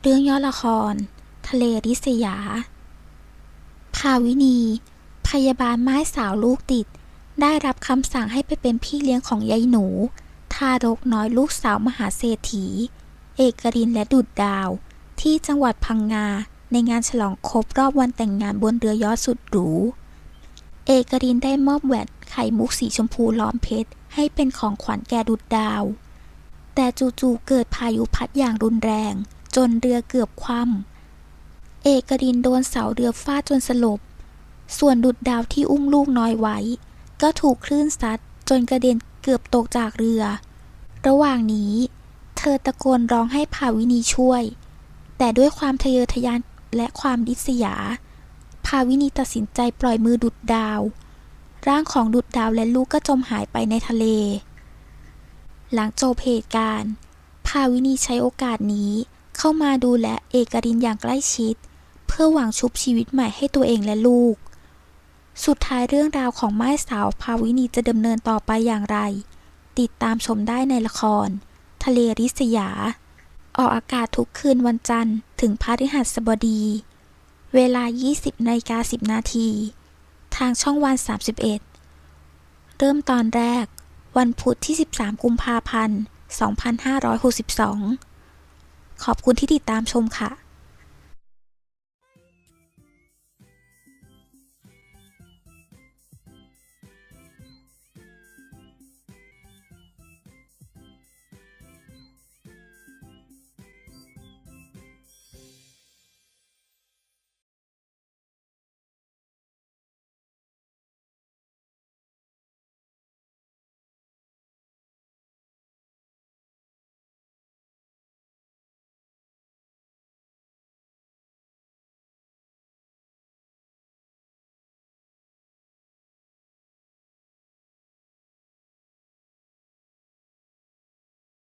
เรื่องย่อละครทะเลริษยาภาวินีพยาบาลม่ายสาวลูกติดได้รับคำสั่งให้ไปเป็นพี่เลี้ยงของยายหนูทารกน้อยลูกสาวมหาเศรษฐีเอกรินและดุจดาวที่จังหวัดพังงาในงานฉลองครบรอบวันแต่งงานบนเรือยอชต์สุดหรูเอกรินได้มอบแหวนไข่มุกสีชมพูล้อมเพชรให้เป็นของขวัญแก่ดุจดาวแต่จู่ๆเกิดพายุพัดอย่างรุนแรงจนเรือเกือบคว่ำเอกรินโดนเสาเรือฟาดจนสลบส่วนดุจดาวที่อุ้มลูกน้อยไว้ก็ถูกคลื่นซัดจนกระเด็นเกือบตกจากเรือระหว่างนี้เธอตะโกนร้องให้ภาวินีช่วยแต่ด้วยความทะเยอทะยานและความริษยาภาวินีตัดสินใจปล่อยมือดุจดาวร่างของดุจดาวและลูกก็จมหายไปในทะเลหลังจบเหตุการณ์ภาวินีใช้โอกาสนี้เข้ามาดูแลเอกรินอย่างใกล้ชิดเพื่อหวังชุบชีวิตใหม่ให้ตัวเองและลูกสุดท้ายเรื่องราวของม่ายสาวภาวินีจะดำเนินต่อไปอย่างไรติดตามชมได้ในละครทะเลริษยาออกอากาศทุกคืนวันจันทร์ถึงพฤหัสบดีเวลา 20:10 นาทีทางช่องวัน 31เริ่มตอนแรกวันพุธที่ 13 กุมภาพันธ์ 2562ขอบคุณที่ติดตามชมค่ะ